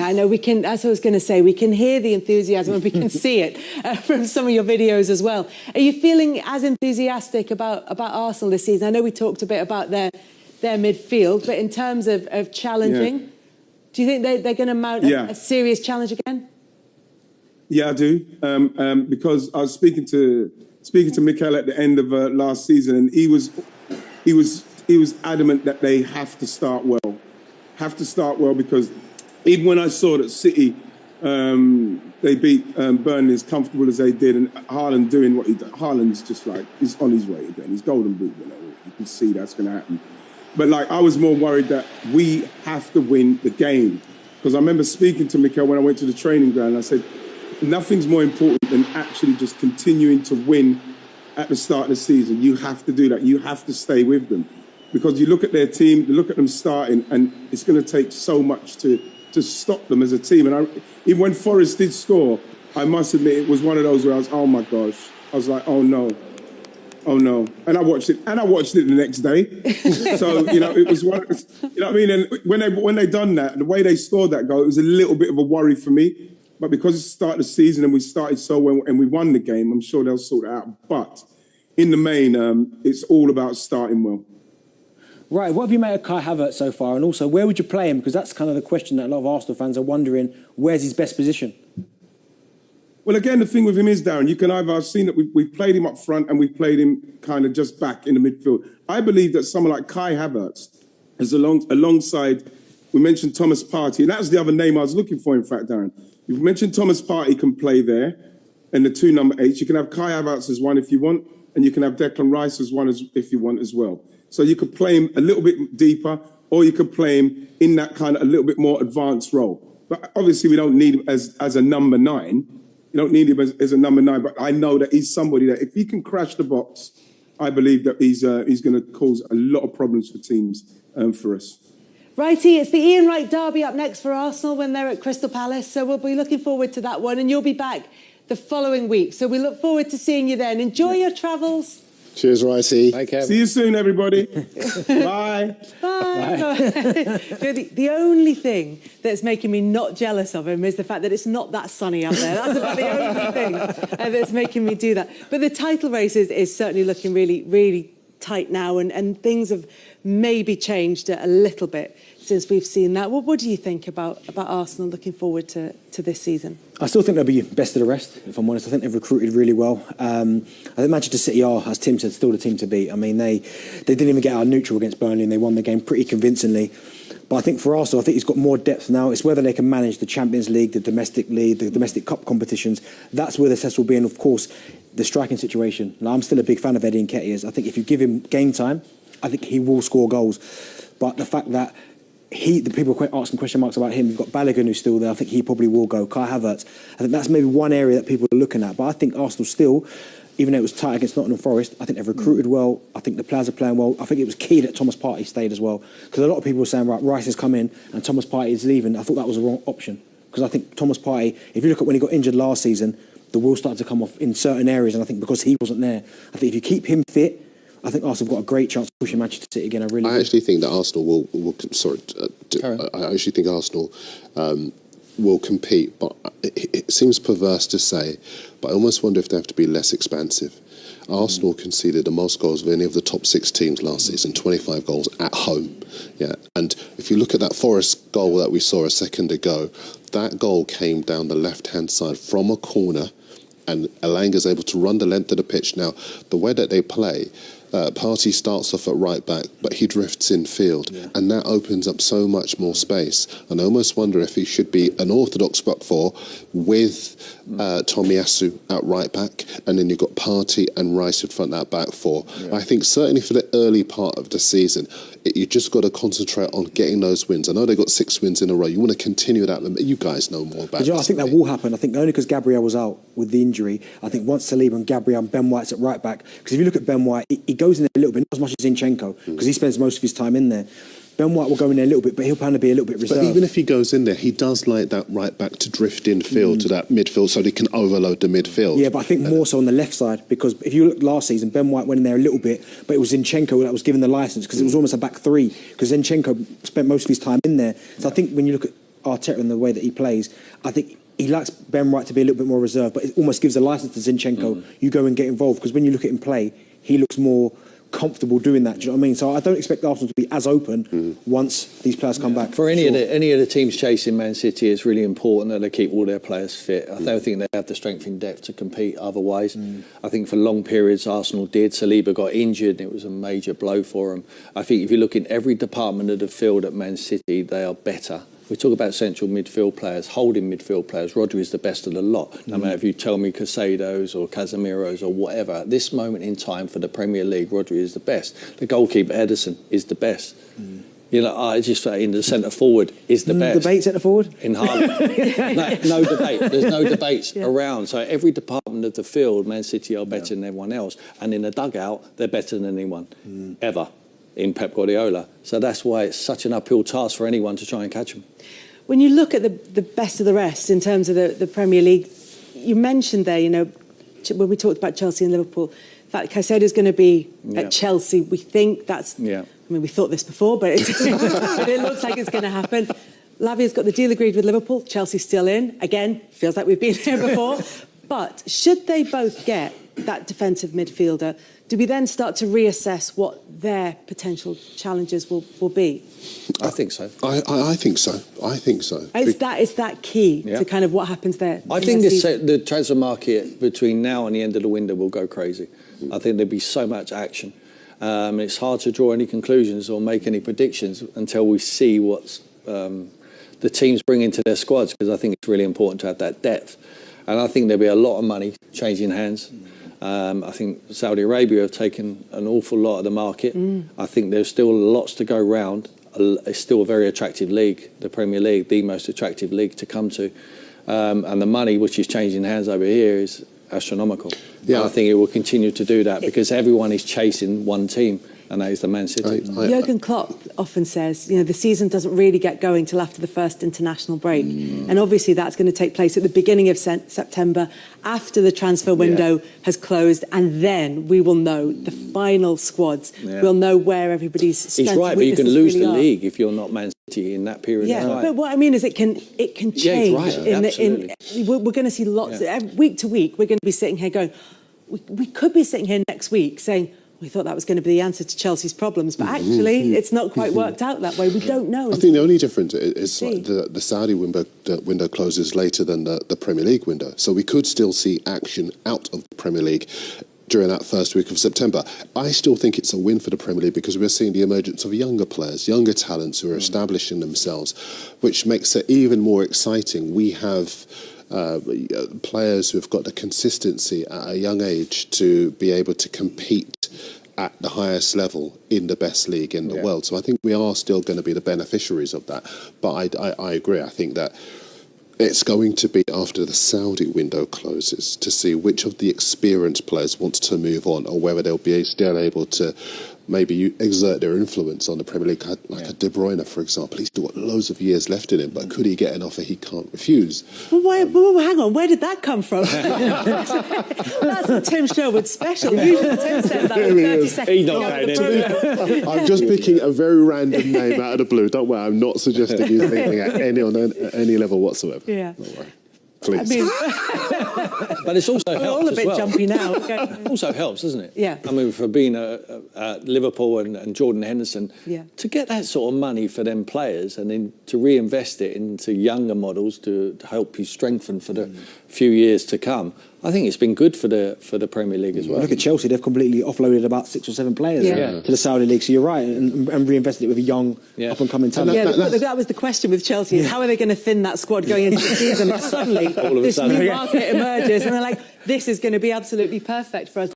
I know we can, as I was going to say, we can hear the enthusiasm and we can see it from some of your videos as well. Are you feeling as enthusiastic about Arsenal this season? I know we talked a bit about their midfield, but in terms of challenging, do you think they're going to mount a serious challenge again? Yeah, I do. Because I was speaking to Mikel at the end of last season, and he was adamant that they have to start well. Because even when I saw that City they beat Burnley as comfortable as they did, and Haaland doing what he did, Haaland's just like, he's on his way again. He's golden boot, you can see that's going to happen. But like, I was more worried that we have to win the game, because I remember speaking to Mikel when I went to the training ground. And I said, nothing's more important than actually just continuing to win at the start of the season. You have to do that. You have to stay with them, because you look at their team, you look at them starting, and it's going to take so much to stop them as a team. And even when Forest did score, I must admit it was one of those where I was, oh my gosh, I was like, oh no. And I watched it the next day. So, it was one, you know what I mean? And when they done that, the way they scored that goal, it was a little bit of a worry for me. But because it's the start of the season and we started so well and we won the game, I'm sure they'll sort it out. But in the main, it's all about starting well. Right, what have you made of Kai Havertz so far? And also, where would you play him? Because that's kind of the question that a lot of Arsenal fans are wondering, where's his best position? Well, again, the thing with him is, Darren, you can I've seen that we've played him up front and we've played him kind of just back in the midfield. I believe that someone like Kai Havertz is alongside, we mentioned Thomas Partey, and that was the other name I was looking for, in fact, Darren. You've mentioned Thomas Partey can play there, and the two number 8s. You can have Kai Havertz as one if you want, and you can have Declan Rice as one if you want as well. So you could play him a little bit deeper, or you could play him in that kind of a little bit more advanced role. But obviously we don't need him as a number 9. You don't need him as a number 9, but I know that he's somebody that if he can crash the box, I believe that he's going to cause a lot of problems for teams for us. Righty, it's the Ian Wright derby up next for Arsenal when they're at Crystal Palace. So we'll be looking forward to that one, and you'll be back the following week. So we look forward to seeing you then. Enjoy your travels. Cheers, Righty. Bye, Kev. See you soon, everybody. Bye. Bye. The only thing that's making me not jealous of him is the fact that it's not that sunny out there. That's about the only thing that's making me do that. But the title race is certainly looking really, really tight now, and things have maybe changed a little bit since we've seen that. What do you think about Arsenal looking forward to this season? I still think they'll be best of the rest, if I'm honest. I think they've recruited really well. I think Manchester City are, as Tim said, still the team to beat. I mean, they didn't even get out neutral against Burnley, and they won the game pretty convincingly. But I think for Arsenal, I think he's got more depth now. It's whether they can manage the Champions League, the domestic league, the domestic cup competitions. That's where the test will be. And of course, the striking situation. Now, I'm still a big fan of Eddie Nketiah. I think if you give him game time, I think he will score goals. But the fact that the people are asking question marks about him. You've got Balogun who's still there. I think he probably will go. Kai Havertz. I think that's maybe one area that people are looking at. But I think Arsenal still, even though it was tight against Nottingham Forest, I think they've recruited well. I think the players are playing well. I think it was key that Thomas Partey stayed as well. Because a lot of people were saying, right, Rice has come in and Thomas Partey is leaving. I thought that was the wrong option. Because I think Thomas Partey, if you look at when he got injured last season, the wheels started to come off in certain areas. And I think because he wasn't there, I think if you keep him fit, I think Arsenal have got a great chance of pushing Manchester City again. I actually think that Arsenal will I actually think Arsenal will compete, but it seems perverse to say, but I almost wonder if they have to be less expansive. Arsenal conceded the most goals of any of the top 6 teams last season, 25 goals at home. Yeah, and if you look at that Forest goal that we saw a second ago, that goal came down the left-hand side from a corner, and Elanga's able to run the length of the pitch. Now, the way that they play, Partey starts off at right back, but he drifts in field, and that opens up so much more space. And I almost wonder if he should be an orthodox back four with Tomiyasu at right back, and then you've got Partey and Rice in front of that back four. Yeah. I think certainly for the early part of the season, you just got to concentrate on getting those wins. I know they got 6 wins in a row. You want to continue that. You guys know more about it. I think that will happen. I think only because Gabriel was out with the injury. I think once Saliba and Gabriel and Ben White's at right back, because if you look at Ben White, he goes in there a little bit, not as much as Zinchenko, because he spends most of his time in there. Ben White will go in there a little bit, but he'll kind of be a little bit reserved. But even if he goes in there, he does like that right back to drift in field to that midfield so they can overload the midfield. Yeah, but I think more so on the left side, because if you look last season, Ben White went in there a little bit, but it was Zinchenko that was given the licence, because it was almost a back 3, because Zinchenko spent most of his time in there. So I think when you look at Arteta and the way that he plays, I think he likes Ben White to be a little bit more reserved, but it almost gives a license to Zinchenko. You go and get involved, because when you look at him play, he looks more comfortable doing that. Do you know what I mean? So I don't expect Arsenal to be as open once these players come back. For any of the teams chasing Man City, it's really important that they keep all their players fit. I don't think they have the strength in depth to compete otherwise. I think for long periods Arsenal did. Saliba got injured and it was a major blow for them. I think if you look in every department of the field at Man City, they are better. We talk about central midfield players, holding midfield players. Rodri is the best of the lot. No matter if you tell me Casados or Casemiro's or whatever, at this moment in time for the Premier League, Rodri is the best. The goalkeeper, Ederson, is the best. You know, I just say in the centre forward is the best. Debate centre forward? In Haaland. no debate. There's no debates around. So every department of the field, Man City are better than everyone else. And in the dugout, they're better than anyone ever in Pep Guardiola. So that's why it's such an uphill task for anyone to try and catch them. When you look at the best of the rest in terms of the Premier League, you mentioned there, you know, when we talked about Chelsea and Liverpool, the fact that Caicedo's going to be at Chelsea, we think that's... I mean, we thought this before, but it looks like it's going to happen. Lavia's got the deal agreed with Liverpool. Chelsea's still in. Again, feels like we've been here before. But should they both get that defensive midfielder, do we then start to reassess what their potential challenges will be? I think so. I think so. I think so. Is that key to kind of what happens there? I think the transfer market between now and the end of the window will go crazy. I think there'll be so much action. It's hard to draw any conclusions or make any predictions until we see what the teams bring into their squads, because I think it's really important to have that depth. And I think there'll be a lot of money changing hands. I think Saudi Arabia have taken an awful lot of the market. I think there's still lots to go round. It's still a very attractive league, the Premier League, the most attractive league to come to. And the money which is changing hands over here is astronomical. Yeah, I think it will continue to do that because everyone is chasing one team, and that is the Man City. Jurgen Klopp often says, you know, the season doesn't really get going till after the first international break. And obviously that's going to take place at the beginning of September, after the transfer window has closed, and then we will know the final squads. We'll know where everybody's strengths. He's right, but you can lose the league if you're not Man City in that period of time. But what I mean is it can change. Yeah, right. We're going to see lots, week to week, we're going to be sitting here going, we could be sitting here next week saying, we thought that was going to be the answer to Chelsea's problems, but actually it's not quite worked out that way. We don't know. I think the only difference is like the Saudi window closes later than the Premier League window. So we could still see action out of the Premier League during that first week of September. I still think it's a win for the Premier League because we're seeing the emergence of younger players, younger talents who are establishing themselves, which makes it even more exciting. We have players who've got the consistency at a young age to be able to compete at the highest level in the best league in the world. So I think we are still going to be the beneficiaries of that. But I agree. I think that it's going to be after the Saudi window closes to see which of the experienced players wants to move on, or whether they'll be still able to maybe exert their influence on the Premier League, like a De Bruyne, for example. He's still got loads of years left in him, but could he get an offer he can't refuse? Well, hang on, where did that come from? That's a Tim Sherwood special. Usually Tim says that in 30 seconds. He's not going in. I'm just picking a very random name out of the blue. Don't worry, I'm not suggesting he's anything at any level whatsoever. Yeah. Don't worry. Please. I mean, but it's also helps all a bit jumpy now. It also helps, doesn't it? Yeah. I mean, for being at Liverpool and Jordan Henderson, to get that sort of money for them players and then to reinvest it into younger models to help you strengthen for the few years to come, I think it's been good for the Premier League as well. Look at Chelsea; they've completely offloaded about 6 or 7 players to the Saudi league. So you're right, and reinvested it with a young, up and coming talent. That was the question with Chelsea: is how are they going to thin that squad going into the season? And suddenly, this new market emerges, and they're like, "This is going to be absolutely perfect for us."